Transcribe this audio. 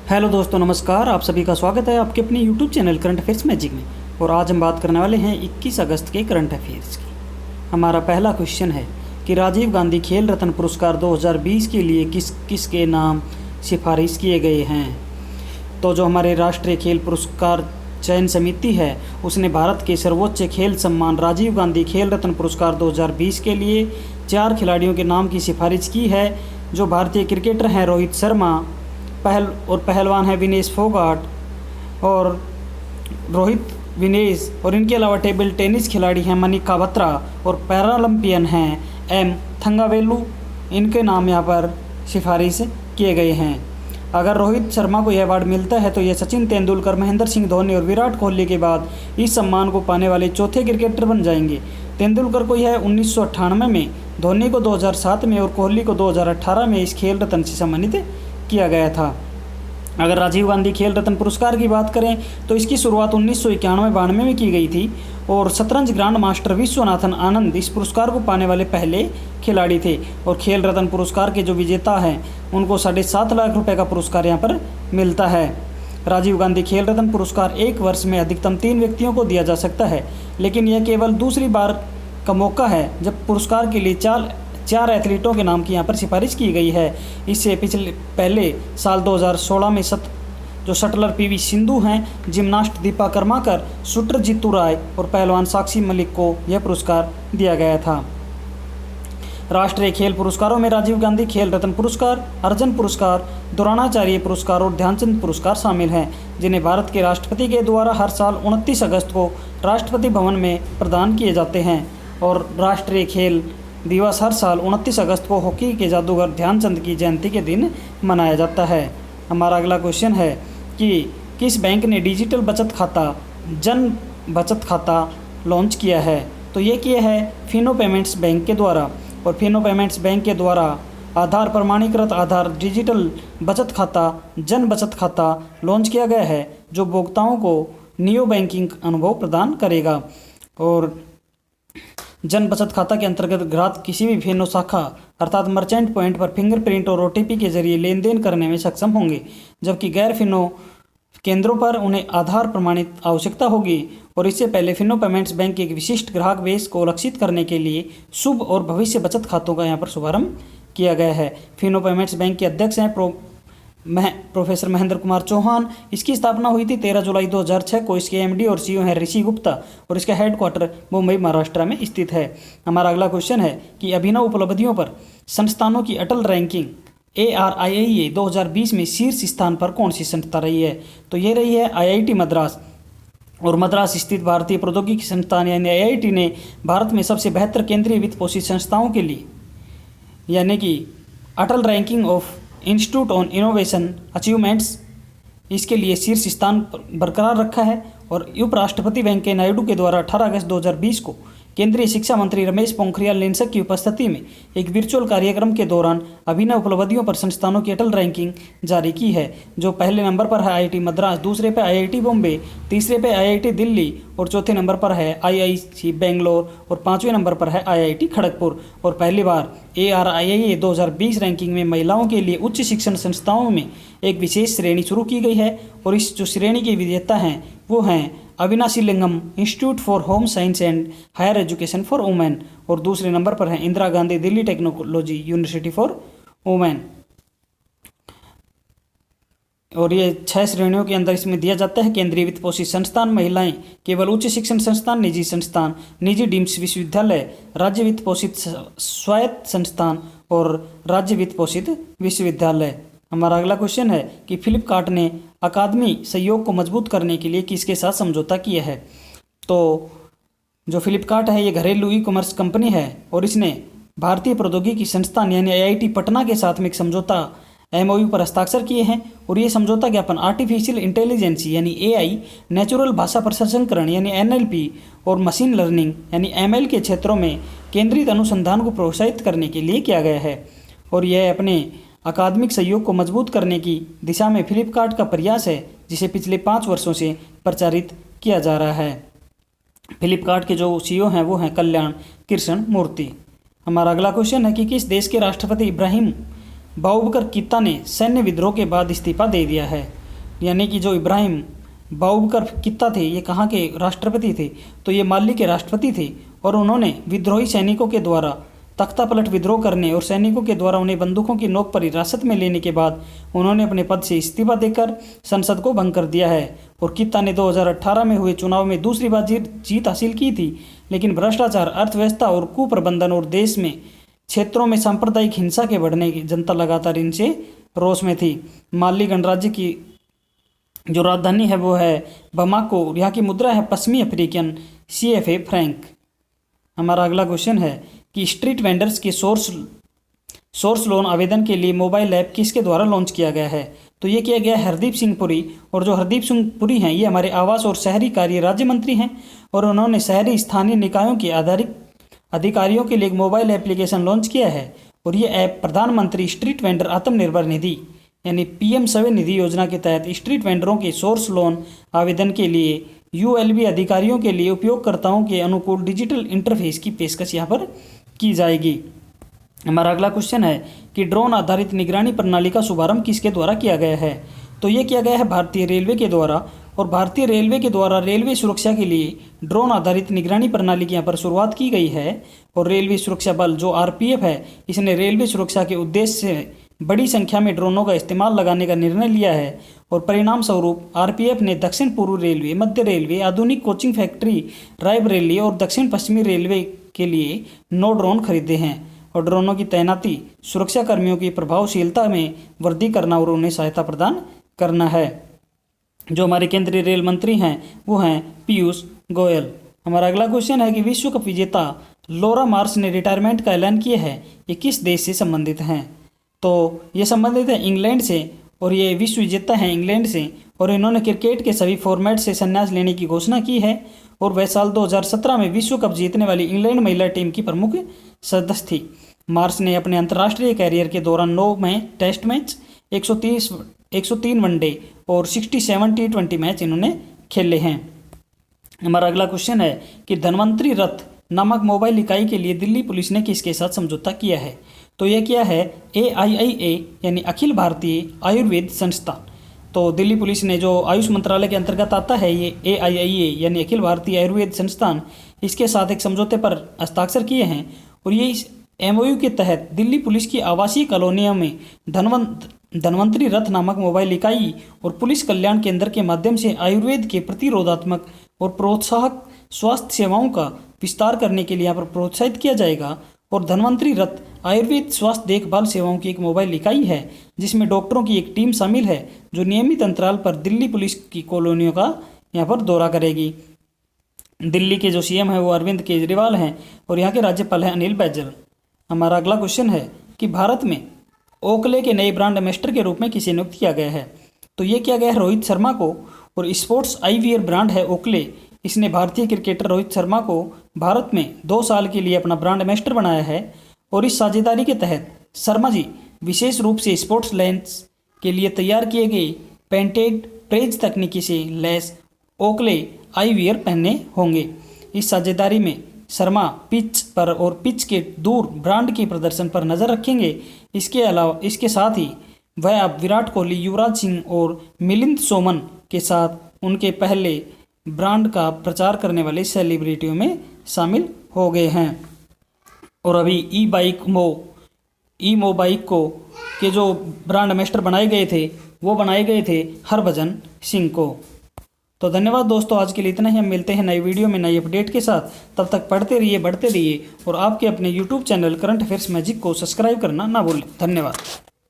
Hello दोस्तों, नमस्कार। आप सभी का स्वागत है आपके अपने YouTube channel current affairs magic में। और आज हम बात करने वाले हैं 21 अगस्त के करंट अफेयर्स की। हमारा पहला क्वेश्चन है कि राजीव गांधी खेल रत्न पुरस्कार 2020 के लिए किस किस के नाम सिफारिश किए गए हैं। तो जो हमारे राष्ट्रीय खेल पुरस्कार चयन समिति है उसने भारत के सर्वोच्च खेल सम्मान राजीव गांधी खेल रत्न पुरस्कार 2020 के लिए 4 खिलाड़ियों के नाम की सिफारिश की है, जो भारतीय क्रिकेटर हैं रोहित शर्मा, पहलवान है विनेश फोगाट और रोहित विनेश, और इनके अलावा टेबल टेनिस खिलाड़ी हैं मनिका बत्रा और पैरालंपियन हैं एम थंगावेलु। इनके नाम यहाँ पर सिफारिश किए गए हैं। अगर रोहित शर्मा को यह अवार्ड मिलता है तो यह सचिन तेंदुलकर, महेंद्र सिंह धोनी और विराट कोहली के बाद इस सम्मान को पाने वाले चौथे क्रिकेटर बन जाएंगे। तेंदुलकर को यह 1998 में, धोनी को 2007 में और कोहली को 2018 में इस खेल रत्न से सम्मानित किया गया था। अगर राजीव गांधी खेल रत्न पुरस्कार की बात करें तो इसकी शुरुआत 1991-92 में की गई थी और शतरंज ग्रांड मास्टर विश्वनाथन आनंद इस पुरस्कार को पाने वाले पहले खिलाड़ी थे। और खेल रत्न पुरस्कार के जो विजेता हैं उनको 7.5 लाख रुपए का पुरस्कार यहाँ पर मिलता है। राजीव गांधी खेल रत्न पुरस्कार एक वर्ष में अधिकतम 3 व्यक्तियों को दिया जा सकता है, लेकिन यह केवल दूसरी बार का मौका है जब पुरस्कार के लिए चार एथलीटों के नाम की यहाँ पर सिफारिश की गई है। इससे पहले साल 2016 में जो शटलर पीवी सिंधु हैं, जिम्नास्ट दीपा कर्माकर, शूटर जीतू राय और पहलवान साक्षी मलिक को यह पुरस्कार दिया गया था। राष्ट्रीय खेल पुरस्कारों में राजीव गांधी खेल रत्न पुरस्कार, अर्जुन पुरस्कार, द्रोणाचार्य पुरस्कार और ध्यानचंद पुरस्कार शामिल हैं, जिन्हें भारत के राष्ट्रपति के द्वारा हर साल 29 अगस्त को राष्ट्रपति भवन में प्रदान किए जाते हैं। और राष्ट्रीय खेल दिवस हर साल 29 अगस्त को हॉकी के जादूगर ध्यानचंद की जयंती के दिन मनाया जाता है। हमारा अगला क्वेश्चन है कि किस बैंक ने डिजिटल बचत खाता जन बचत खाता लॉन्च किया है। तो ये किया है फिनो पेमेंट्स बैंक के द्वारा। और फिनो पेमेंट्स बैंक के द्वारा आधार प्रमाणीकृत आधार डिजिटल बचत खाता जन बचत खाता लॉन्च किया गया है, जो उपभोक्ताओं को नियो बैंकिंग अनुभव प्रदान करेगा। और जन बचत खाता के अंतर्गत ग्राहक किसी भी फिनो शाखा अर्थात मर्चेंट पॉइंट पर फिंगरप्रिंट और ओटीपी के जरिए लेन देन करने में सक्षम होंगे, जबकि गैर फिनो केंद्रों पर उन्हें आधार प्रमाणित आवश्यकता होगी। और इससे पहले फिनो पेमेंट्स बैंक के एक विशिष्ट ग्राहक बेस को लक्षित करने के लिए शुभ और भविष्य बचत खातों का यहाँ पर शुभारंभ किया गया है। फिनो पेमेंट्स बैंक के अध्यक्ष हैं प्रोफेसर महेंद्र कुमार चौहान। इसकी स्थापना हुई थी 13 जुलाई 2006 को। इसके एमडी और सीईओ हैं ऋषि गुप्ता और इसका हेडक्वार्टर मुंबई महाराष्ट्र में स्थित है। हमारा अगला क्वेश्चन है कि अभिनव उपलब्धियों पर संस्थानों की अटल रैंकिंग ARIIA 2020 में शीर्ष स्थान पर कौन सी संस्था रही है। तो ये रही है IIT मद्रास। और मद्रास स्थित भारतीय प्रौद्योगिकी संस्थान यानी IIT ने भारत में सबसे बेहतर केंद्रीय वित्त पोषित संस्थाओं के लिए यानी कि Atal ranking of institute on innovation achievements इसके लिए शीर्ष स्थान बरकरार रखा है। और उपराष्ट्रपति वेंकैया नायडू के द्वारा 18 अगस्त 2020 को केंद्रीय शिक्षा मंत्री रमेश पोखरियाल निशंक की उपस्थिति में एक वर्चुअल कार्यक्रम के दौरान अभिनव उपलब्धियों पर संस्थानों की अटल रैंकिंग जारी की है, जो पहले नंबर पर है IIT मद्रास, दूसरे पे IIT बॉम्बे, तीसरे पे IIT दिल्ली और चौथे नंबर पर है IIC बेंगलोर और 5वें नंबर पर है IIT खड़गपुर। और पहली बार ARIIA 2020 रैंकिंग में महिलाओं के लिए उच्च शिक्षण संस्थाओं में एक विशेष श्रेणी शुरू की गई है। और इस जो श्रेणी के विजेता हैं वो हैं Avinashilingam institute for home science and higher education for women और दूसरे नंबर पर है Indira Gandhi Delhi technology university for women. और ये 6 श्रेणियों के अंदर इसमें दिया जाता है केंद्रीय वित्त पोषित संस्थान, महिलाएं, केवल उच्च शिक्षण संस्थान, निजी संस्थान, निजी डीम्ड विश्वविद्यालय, राज्य वित्त पोषित स्वायत्त संस्थान और राज्य वित्त पोषित विश्वविद्यालय। हमारा अगला क्वेश्चन है कि फ्लिपकार्ट ने अकादमी सहयोग को मजबूत करने के लिए किसके साथ समझौता किया है। तो जो फ्लिपकार्ट है ये घरेलू ई-कॉमर्स कंपनी है और इसने भारतीय प्रौद्योगिकी संस्थान यानी IIT पटना के साथ में एक समझौता MOU पर हस्ताक्षर किए हैं। और ये समझौता ज्ञापन आर्टिफिशियल इंटेलिजेंस यानी AI, नेचुरल भाषा प्रसंस्करण यानी NLP और मशीन लर्निंग यानी ML के क्षेत्रों में केंद्रित अनुसंधान को प्रोत्साहित करने के लिए किया गया है। और यह अपने अकादमिक सहयोग को मजबूत करने की दिशा में फ्लिपकार्ट का प्रयास है, जिसे पिछले 5 वर्षों से प्रचारित किया जा रहा है। फ्लिपकार्ट के जो CEO हैं वो हैं कल्याण कृष्ण मूर्ति। हमारा अगला क्वेश्चन है कि किस देश के राष्ट्रपति इब्राहिम बाबूबकर कित्ता ने सैन्य विद्रोह के बाद इस्तीफा दे दिया है। यानी कि जो इब्राहिम बाबूबकर कित्ता थे ये कहाँ के राष्ट्रपति थे, तो ये माली के राष्ट्रपति थे और उन्होंने विद्रोही सैनिकों के द्वारा तख्ता पलट विद्रोह करने और सैनिकों के द्वारा उन्हें बंदूकों की नोक पर हिरासत में लेने के बाद उन्होंने अपने पद से इस्तीफा देकर संसद को भंग कर दिया है। और कित्ता ने 2018 में हुए चुनाव में दूसरी बार जीत हासिल की थी, लेकिन भ्रष्टाचार, अर्थव्यवस्था और कुप्रबंधन और देश में क्षेत्रों में सांप्रदायिक हिंसा के बढ़ने की जनता लगातार इनसे रोष में थी। माली गणराज्य की जो राजधानी है वो है बमाको, यहाँ की मुद्रा है पश्चिमी अफ्रीकन CFA फ्रैंक। हमारा अगला क्वेश्चन है कि स्ट्रीट वेंडर्स के सोर्स लोन आवेदन के लिए मोबाइल ऐप किसके द्वारा लॉन्च किया गया है, तो ये किया गया है हरदीप सिंह पुरी। और जो हरदीप सिंह पुरी हैं ये हमारे आवास और शहरी कार्य राज्य मंत्री हैं और उन्होंने शहरी स्थानीय निकायों के आधारित अधिकारियों के लिए एक मोबाइल एप्लीकेशन लॉन्च किया है। और ये ऐप प्रधानमंत्री स्ट्रीट वेंडर आत्मनिर्भर निधि यानी PM स्वनिधि योजना के तहत स्ट्रीट वेंडरों के सोर्स लोन आवेदन के लिए ULB अधिकारियों के लिए उपयोगकर्ताओं के अनुकूल डिजिटल इंटरफेस की पेशकश यहाँ पर की जाएगी। हमारा अगला क्वेश्चन है कि ड्रोन आधारित निगरानी प्रणाली का शुभारंभ किसके द्वारा किया गया है, तो ये किया गया है भारतीय रेलवे के द्वारा। और भारतीय रेलवे के द्वारा रेलवे सुरक्षा के लिए ड्रोन आधारित निगरानी प्रणाली की यहाँ पर शुरुआत की गई है। और रेलवे सुरक्षा बल जो RPF है इसने रेलवे सुरक्षा के उद्देश्य से बड़ी संख्या में ड्रोनों का इस्तेमाल लगाने का निर्णय लिया है। और परिणाम स्वरूप RPF ने दक्षिण पूर्व रेलवे, मध्य रेलवे, आधुनिक कोचिंग फैक्ट्री, रायबरेली और दक्षिण पश्चिमी रेलवे के लिए 9 ड्रोन खरीदे हैं। और ड्रोनों की तैनाती सुरक्षा कर्मियों की प्रभावशीलता में वृद्धि करना और उन्हें सहायता प्रदान करना है। जो हमारे केंद्रीय रेल मंत्री हैं वो हैं पीयूष गोयल। हमारा अगला क्वेश्चन है कि विश्व कप विजेता लौरा मार्श ने रिटायरमेंट का ऐलान किया है, ये किस देश से संबंधित हैं, तो ये संबंधित है इंग्लैंड से और ये विश्व विजेता हैं इंग्लैंड से। और इन्होंने क्रिकेट के सभी फॉर्मेट से संन्यास लेने की घोषणा की है। और वह साल 2017 में विश्व कप जीतने वाली इंग्लैंड महिला टीम की प्रमुख सदस्य थी। मार्श ने अपने अंतर्राष्ट्रीय कैरियर के दौरान 9 टेस्ट मैच, 103 वनडे और 67 T20 मैच इन्होंने खेले हैं। हमारा अगला क्वेश्चन है कि धन्वंतरी रथ नामक मोबाइल इकाई के लिए दिल्ली पुलिस ने किसके साथ समझौता किया है, तो यह किया है AIIA यानी अखिल भारतीय आयुर्वेद संस्थान। तो दिल्ली पुलिस ने जो आयुष मंत्रालय के अंतर्गत आता है ये AIIA यानी अखिल भारतीय आयुर्वेद संस्थान, इसके साथ एक समझौते पर हस्ताक्षर किए हैं। और ये इस MOU के तहत दिल्ली पुलिस की आवासीय कॉलोनियों में धन्वंतरी रथ नामक मोबाइल इकाई और पुलिस कल्याण केंद्र के माध्यम से आयुर्वेद के प्रतिरोधात्मक और प्रोत्साहक स्वास्थ्य सेवाओं का विस्तार करने के लिए यहाँ पर प्रोत्साहित किया जाएगा। और धन्वंतरी रथ आयुर्वेद स्वास्थ्य देखभाल सेवाओं की एक मोबाइल इकाई है जिसमें डॉक्टरों की एक टीम शामिल है जो नियमित अंतराल पर दिल्ली पुलिस की कॉलोनियों का यहाँ पर दौरा करेगी। दिल्ली के जो CM है वो अरविंद केजरीवाल हैं और यहाँ के राज्यपाल हैं अनिल बैजल। हमारा अगला क्वेश्चन है कि भारत में ओकले के नए ब्रांड एम्बेसडर के रूप में किसे नियुक्त किया गया है, तो ये किया गया है रोहित शर्मा को। और स्पोर्ट्स आईवियर ब्रांड है ओकले, इसने भारतीय क्रिकेटर रोहित शर्मा को भारत में 2 साल के लिए अपना ब्रांड एम्बेसडर बनाया है। और इस साझेदारी के तहत शर्मा जी विशेष रूप से स्पोर्ट्स लेंस के लिए तैयार किए गए पेंटेड प्रेज तकनीकी से लैस ओकले आईवियर पहनने होंगे। इस साझेदारी में शर्मा पिच पर और पिच के दूर ब्रांड के प्रदर्शन पर नज़र रखेंगे। इसके साथ ही वह अब विराट कोहली, युवराज सिंह और मिलिंद सोमन के साथ उनके पहले ब्रांड का प्रचार करने वाले सेलिब्रिटियों में शामिल हो गए हैं। और अभी ईमो बाइक को के जो ब्रांड एम्बेसडर बनाए गए थे वो बनाए गए थे हरभजन सिंह को। तो धन्यवाद दोस्तों, आज के लिए इतना ही। हम मिलते हैं नई वीडियो में नई अपडेट के साथ। तब तक पढ़ते रहिए, बढ़ते रहिए और आपके अपने YouTube channel current affairs magic को सब्सक्राइब करना ना भूलें। धन्यवाद।